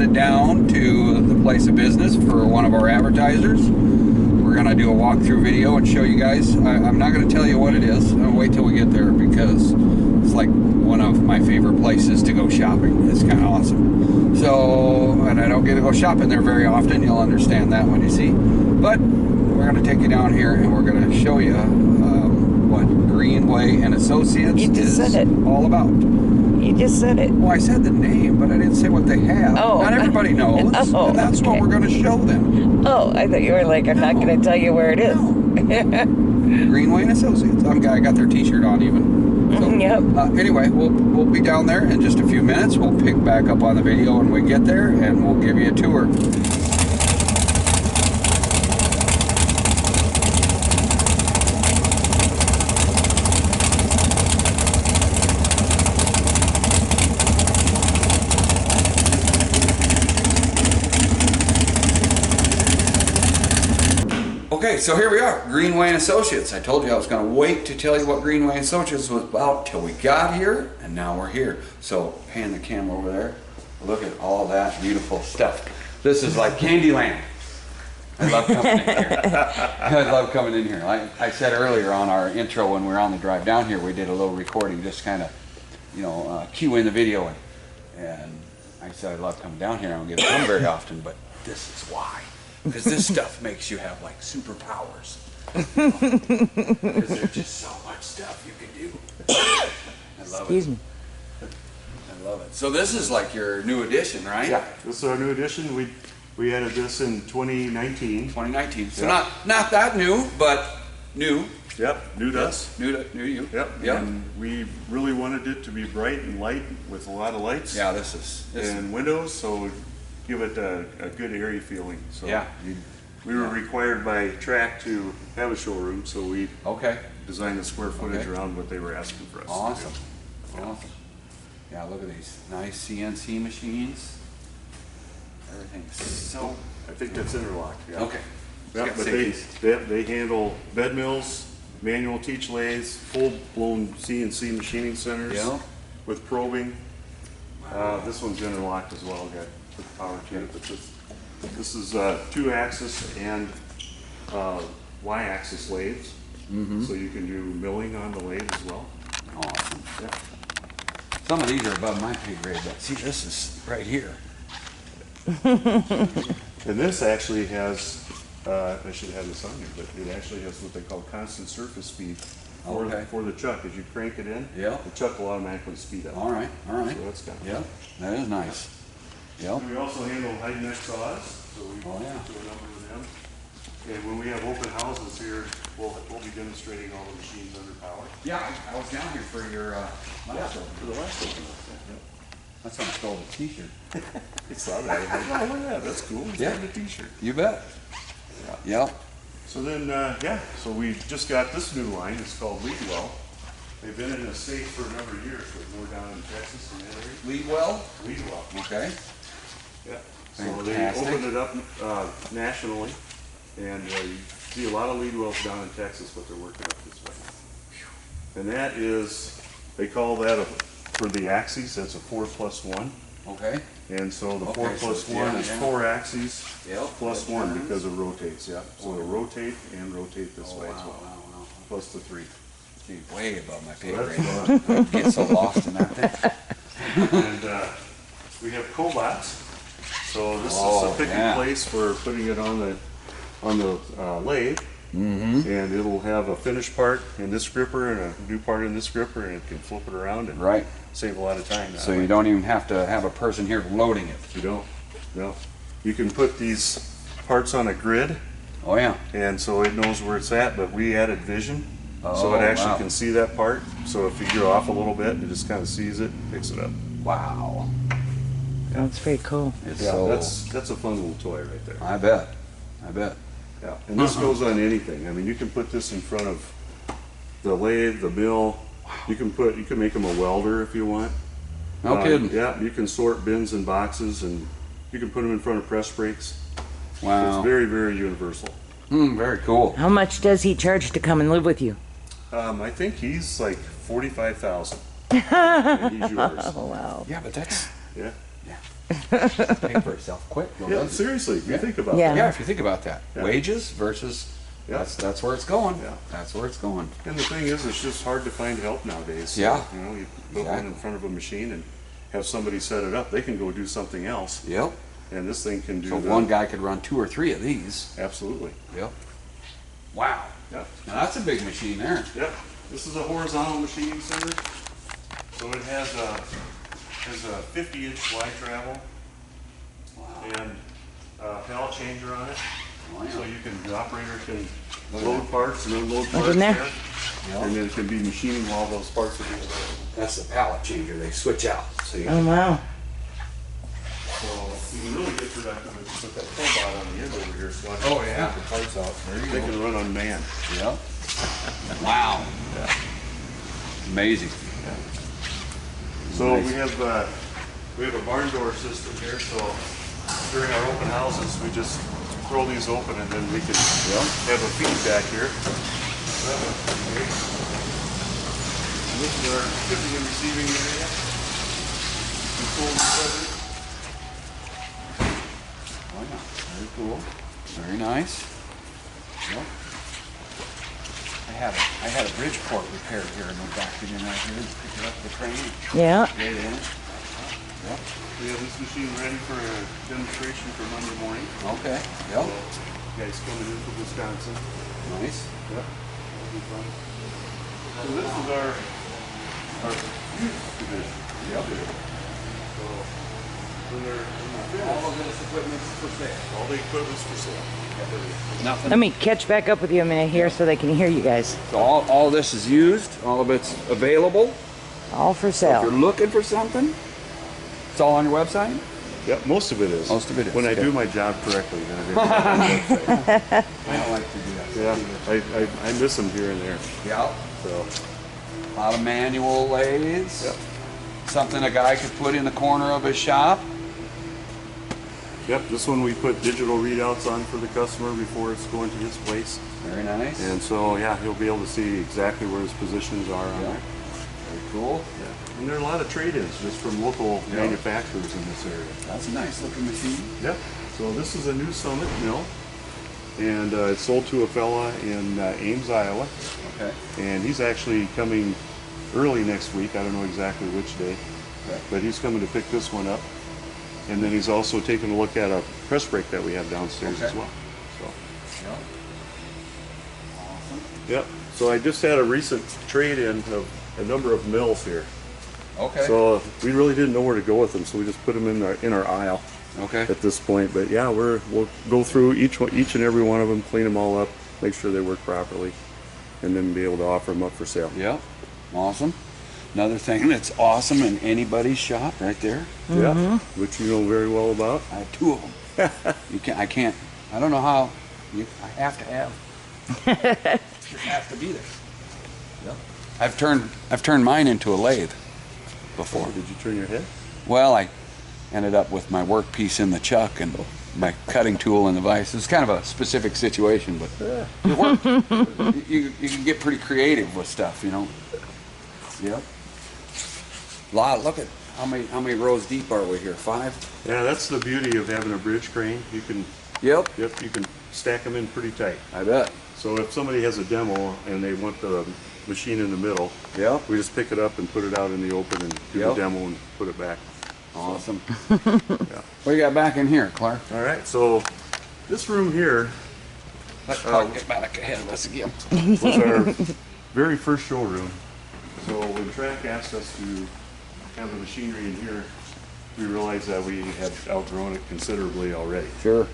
headed down to the place of business for one of our advertisers. We're going to do a walkthrough video and show you guys. I'm not going to tell you what it is. I'll wait till we get there because it's like one of my favorite places to go shopping. It's kind of awesome. So, and I don't get to go shopping there very often. You'll understand that when you see. But we're going to take you down here and we're going to show you what Greenway and Associates is all about. You just said it. Well, I said the name, but I didn't say what they have. Oh. Not everybody knows, and that's what we're going to show them. Oh, I thought you were like, I'm not going to tell you where it is. Greenway and Associates. I got their T-shirt on even. So, yep. Anyway, we'll be down there in just a few minutes. We'll pick back up on the video when we get there, and we'll give you a tour. Okay, so here we are, Greenway and Associates. I told you I was going to wait to tell you what Greenway and Associates was about till we got here, and now we're here. So, pan the camera over there. Look at all that beautiful stuff. This is like Candyland. I love coming in here. I love coming in here. I said earlier on our intro when we were on the drive down here, we did a little recording, just kind of, you know, cue in the video. And I said I love coming down here. I don't get to come very often, but this is why. Because this stuff makes you have like superpowers. Because there's just so much stuff you can do. I love Excuse me. I love it. So this is like your new edition, right? Yeah, this is our new edition. We added this in 2019. 2019. So not that new, but new. Yep, new to us. New to you. Yep. And we really wanted it to be bright and light with a lot of lights. Yeah, this is windows, so give it a good airy feeling. So yeah. We were required by TRAC to have a showroom, so we designed the square footage around what they were asking for us Awesome. to do. Awesome. Yeah, look at these nice CNC machines. Everything's so... I think that's interlocked. Yeah. Okay. Yeah, but they handle bed mills, manual teach lathes, full-blown CNC machining centers with probing. Wow. This one's interlocked as well. Got the power to it, but this is 2-axis and Y-axis lathes, so you can do milling on the lathe as well. Awesome. Yeah. Some of these are above my pay grade, but see, this is right here. And this actually has, I should have this on here, but it actually has what they call constant surface speed for the chuck. As you crank it in, the chuck will automatically speed up. All right. So that's kind of that is nice. And we also handle high neck saws, so we do a number of them. And when we have open houses here, we'll be demonstrating all the machines under power. Yeah, I was down here for your last open. For the last open. That's when I stole the T-shirt. I saw that. I was like, oh, look at that. That's cool. It's got a T-shirt. You bet. Yeah. So then, so we just got this new line. It's called Leadwell. They've been in the state for a number of years, but we're down in Texas and that area. Leadwell. Okay. Yeah. So they opened it up nationally, and you see a lot of Leadwells down in Texas, but they're working up this way. And that is, they call that for the axes, that's a 4+1. Okay. And so the 4+1 is 4 axes plus 1 because it rotates. Yeah. So it'll rotate and rotate this way as well. Wow. Plus the 3. Gee, way above my pay grade. I get so lost in that thing. And we have cobots. So this is a picking place for putting it on the lathe. And it'll have a finished part in this gripper and a new part in this gripper, and it can flip it around and save a lot of time. So you don't even have to have a person here loading it. You don't. No. You can put these parts on a grid. Oh yeah. And so it knows where it's at, but we added vision. So it actually can see that part. So if you go off a little bit, it just kind of sees it, picks it up. Wow. That's pretty cool. That's a fun little toy right there. I bet. Yeah. And this goes on anything. I mean, you can put this in front of the lathe, the mill. You can make them a welder if you want. No kidding. Yeah, you can sort bins and boxes, and you can put them in front of press brakes. Wow. It's very, very universal. Very cool. How much does he charge to come and live with you? I think he's like $45,000. And he's yours. Oh wow. Yeah, but that's Pay for itself quick. Yeah, doesn't it? seriously, if you Yeah. think about Yeah. that. Yeah, if you think about that, Yeah. wages versus Yeah. that's where it's going. Yeah. That's where it's going. And the thing is, it's just hard to find help nowadays. So, Yeah. you know, you put one in Exactly. front of a machine and have somebody set it up. They can go do something else, Yep. and this thing can do. So the- one guy could run 2 or 3 of these. Absolutely. Yep. Wow. Yeah. Now that's a big machine there. Yep. This is a horizontal machining center, so it has a 50-inch wide travel and a pallet changer on it. Wow. So you can, the operator can Look at load that. parts and unload Look parts in there. Yep. and then it can be machining while those parts are being loaded. That's the pallet changer. They switch out. So you Oh, wow. So you can really get productive if you put that cobot on the end over here, so I can Oh, yeah. take the parts out. There you They go. can run unmanned. Yep. Wow. Amazing. So Nice. we have a barn door system here, so during our open houses, we just throw these open and then we can have a feedback here. This is our shipping and receiving area. Control equipment. Wow. Very cool. Very nice. Yep. I had a Bridgeport repaired here and went back in right here and picked it up the crane. Yeah. Laid it in. Yep. We have this machine ready for a demonstration for Monday morning. Okay. So, Yep. guys coming in from Wisconsin. Nice. Yep. That'll be fun. So this is our used division. Yep. So when they're finished, All of this equipment's for sale. all the equipment's for sale. Nothing. Let me catch back up with you a minute here so they can hear you guys. So all this is used. All of it's available. All for So if you're sale. looking for something, it's all on your website. Yep, most of it is. Most of it is, When I okay. do my job correctly, then it is. Yeah, I don't like to do that. I miss them here and there. Yep. So, A lot of manual lathes. yep. Something a guy could put in the corner of his shop. Yep, this one we put digital readouts on for the customer before it's going to his place. Very nice. And so, yeah, he'll be able to see exactly where his positions are on Yeah. there. Very cool. Yeah. And there are a lot of trade-ins just from local Yeah. manufacturers in this area. That's a nice looking machine. Yep. So this is a new Summit mill, and it's sold to a fella in Ames, Iowa, Okay. and he's actually coming early next week. I don't know exactly which day, Okay. but he's coming to pick this one up. And then he's also taking a look at a press brake that we have downstairs Okay. as well. So, Yep. Awesome. yep. So I just had a recent trade-in of a number of mills here. Okay. So we really didn't know where to go with them, so we just put them in our aisle okay. at this point. But yeah, we'll go through each and every one of them, clean them all up, make sure they work properly, and then be able to offer them up for sale. Yep. Awesome. Another thing that's awesome in anybody's shop right there. Yeah, which you know very well about. I have 2 of them. I can't. I don't know how. I have to have. It just has to be there. Yep. I've turned mine into a lathe before. Did you turn your head? Well, I ended up with my workpiece in the chuck and my cutting tool in the vise. It's kind of a specific situation, but it worked. You can get pretty creative with stuff, you know. Yep. Look at how many rows deep are we here? 5? Yeah, that's the beauty of having a bridge crane. You can, Yep. you can stack them in pretty tight. I bet. So if somebody has a demo and they want the machine in the middle, Yep. we just pick it up and put it out in the open and do Yep. the demo and put it back. Awesome. Yeah. What do you got back in here, Clark? All right, so this room here Let Clark get back ahead of us again. was our very first showroom. So when Track asked us to have the machinery in here, we realized that we had outgrown it considerably already. Sure.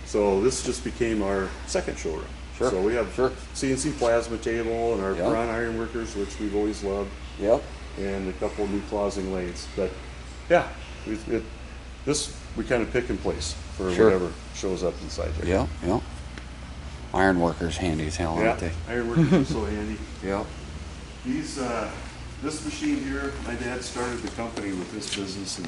So this just became our second showroom. Sure, So we have sure. CNC plasma table and our Yep. Piran iron workers, which we've always loved, Yep. and a couple of new closing lathes. But yeah, this we kind of pick and place for Sure. whatever shows up inside there. Yep. Yep. Iron workers handy as hell, Yeah, aren't they? iron workers are so handy. Yep. This machine here, my dad started the company with this business in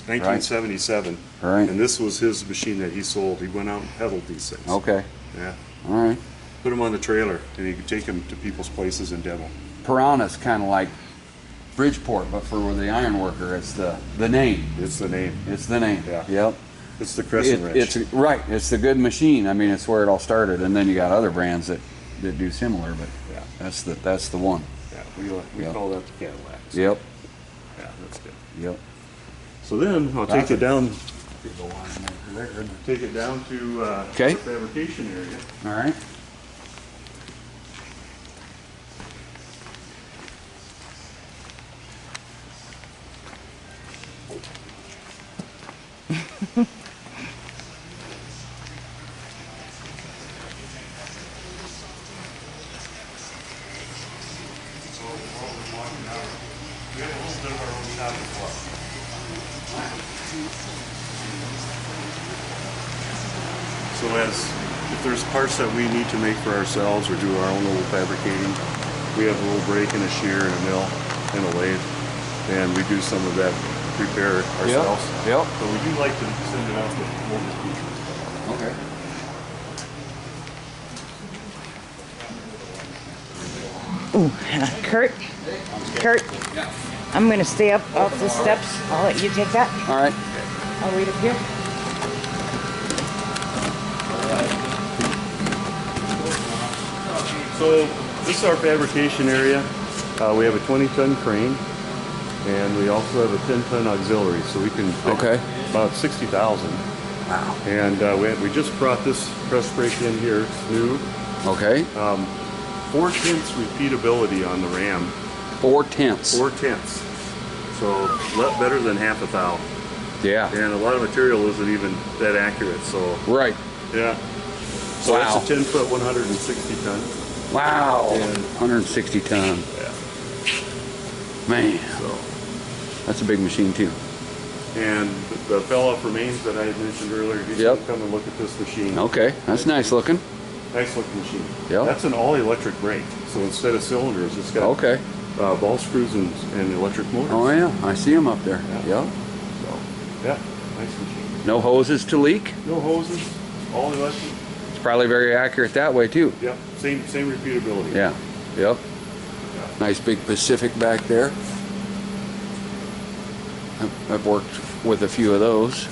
1977. Right. And this was his machine that he sold. He went out and peddled these things. Okay. Yeah. All right. Put them on the trailer and he could take them to people's places and demo. Piranha's kind of like Bridgeport, but for the iron worker, it's the name. It's the name. It's the name. Yeah. Yep. It's the Crescent Wrench. It's right. It's the good machine. I mean, it's where it all started, and then you got other brands that do similar, but Yeah. that's the one. Yeah, we Yep. call that the Cadillac. So, Yep. Yeah, that's good. Yep. So then I'll take it down. Go on there. Take it down to Okay. the fabrication area. All right. We have a little bit of our own shop as well. So if there's parts that we need to make for ourselves or do our own little fabricating, we have a little brake and a shear and a mill and a lathe, and we do some of that repair ourselves. Yep. But we do like to send it out to local people. Okay. Kurt, I'm going to stay up off the steps. I'll let you take that. All right. I'll wait up here. So this is our fabrication area. We have a 20-ton crane, and we also have a 10-ton auxiliary, so we can fit Okay. about 60,000. Wow. And we just brought this press brake in here. It's new. Okay. 4/10 repeatability on the ram. 4/10. 4/10. So a lot better than half a thou. Yeah. And a lot of material isn't even that accurate. So Right. yeah. So Wow. that's a 10-foot, 160 ton. Wow. And 160 ton. yeah. Man, So. that's a big machine too. And the fellow from Ames that I had mentioned earlier, he's Yep. going to come and look at this machine. Okay, that's nice looking. Nice looking machine. Yep. That's an all electric brake. So instead of cylinders, it's got Okay. ball screws and electric motors. Oh yeah, I see them up there. Yeah. Yep. So, yeah, nice machine. No hoses to leak. No hoses, all electric. It's probably very accurate that way too. Yep, same repeatability. Yeah. Yep. Yeah. Nice big Pacific back there. I've worked with a few of those.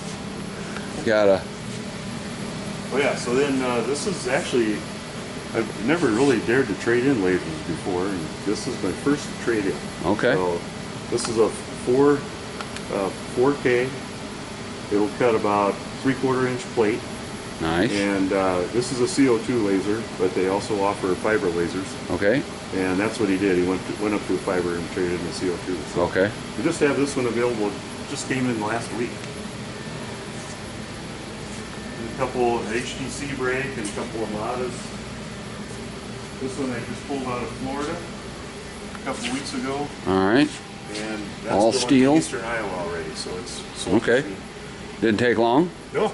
Got a. Oh yeah, so then this is actually, I've never really dared to trade in lasers before, and this is my first trade-in. Okay. So this is a 4K. It'll cut about 3/4 inch plate, Nice. and this is a CO2 laser, but they also offer fiber lasers, Okay. and that's what he did. He went up to a fiber and traded in the CO2. So Okay. we just have this one available. Just came in last week. A couple HTC brake and a couple of Madas. This one I just pulled out of Florida a couple weeks ago, All right. and that's All going to steel? Eastern Iowa already, so it's sold. Okay. Didn't take long. No,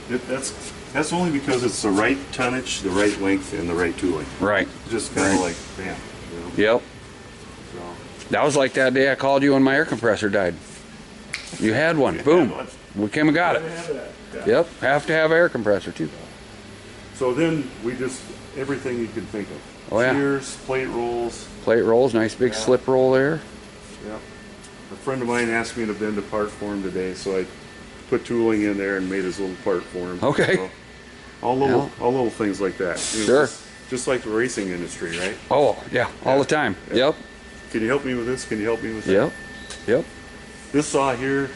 that's only because it's the right tonnage, the right length, and the right tooling. Right. Just kind of Right. like bam. You know? Yep. So, That was like that day I called you when my air compressor died. You had one. Boom. We came and got gotta it. have that. Yeah. Yep. Have to have an air compressor too. So then we just everything you can think of. Oh, yeah. Shears, plate rolls. Plate rolls, nice big Yeah. slip roll there. Yeah. A friend of mine asked me to bend a part for him today, so I put tooling in there and made his little part for him. Okay. So, all little things like that. You know, Sure. Just like the racing industry, right? Oh, yeah, all the time. Yeah. Yep. Can you help me with this? Can you help me with that? Yep. Yep. This saw here,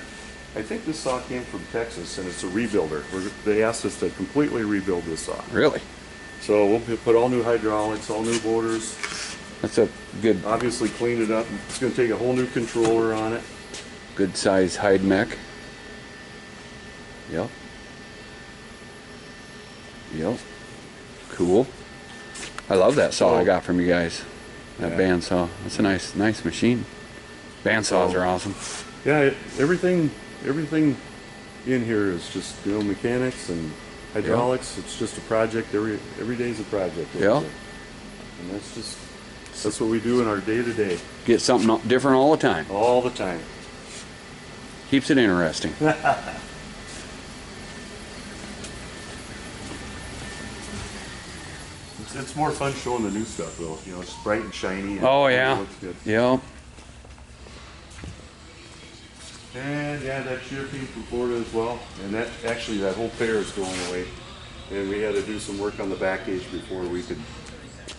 I think this saw came from Texas, and it's a rebuilder. They asked us to completely rebuild this saw. Really? So we'll put all new hydraulics, all new motors, That's a good obviously clean it up. It's going to take a whole new controller on it. good size hide mech. Yep. Yep. Cool. I love that saw I got from you guys. That Yeah. bandsaw. That's a nice machine. Bandsaws are awesome. Yeah, everything in here is just mechanics and hydraulics. It's just a project. Every day's a project. Yeah. And that's what we do in our day to day, Get something different all the time. all the time. Keeps it interesting. It's more fun showing the new stuff though. You know, it's bright and shiny. And Oh it yeah. looks good. Yep. And yeah, that shear came from Florida as well. And that actually, that whole pair is going away. And we had to do some work on the back edge before we could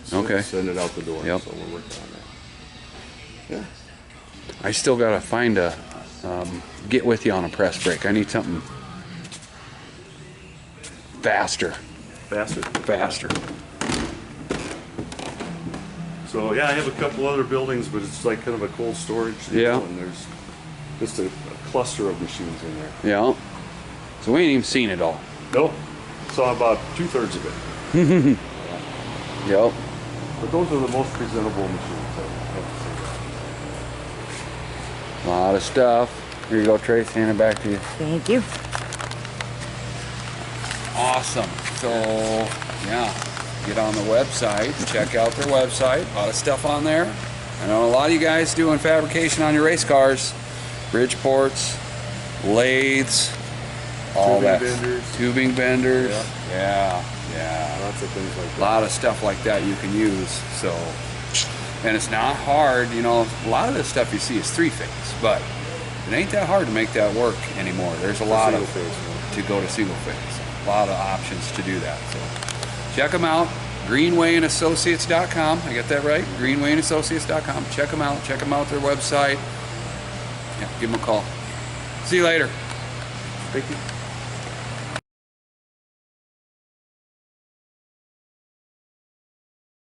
send it out the door. Yep. So we're working on that. Yeah. I still gotta find a get with you on a press brake. I need something faster. Faster. So yeah, I have a couple other buildings, but it's like kind of a cold storage deal, Yeah. and there's just a cluster of machines in there. Yeah. So we ain't even seen it all. Nope. Saw about 2/3 of it. Yep. But those are the most presentable machines, I have to say. A lot of stuff. Here you go, Trace. Hand it back to you. Thank you. Awesome. So, yeah, get on the website, check out their website. A lot of stuff on there. I know a lot of you guys doing fabrication on your race cars. Bridge ports, lathes, all Tubing that. benders. Tubing benders. Yeah. Yeah. Lots of things like A that. lot of stuff like that you can use. So, and it's not hard. You know, a lot of this stuff you see is three-phase, but it ain't that hard to make that work anymore. There's a lot of to go to single phase. A lot of options to do that. So check them out. GreenwayandAssociates.com. I got that right? GreenwayandAssociates.com. Check them out. Check them out their website. Yeah, give them a call. See you later. Thank you.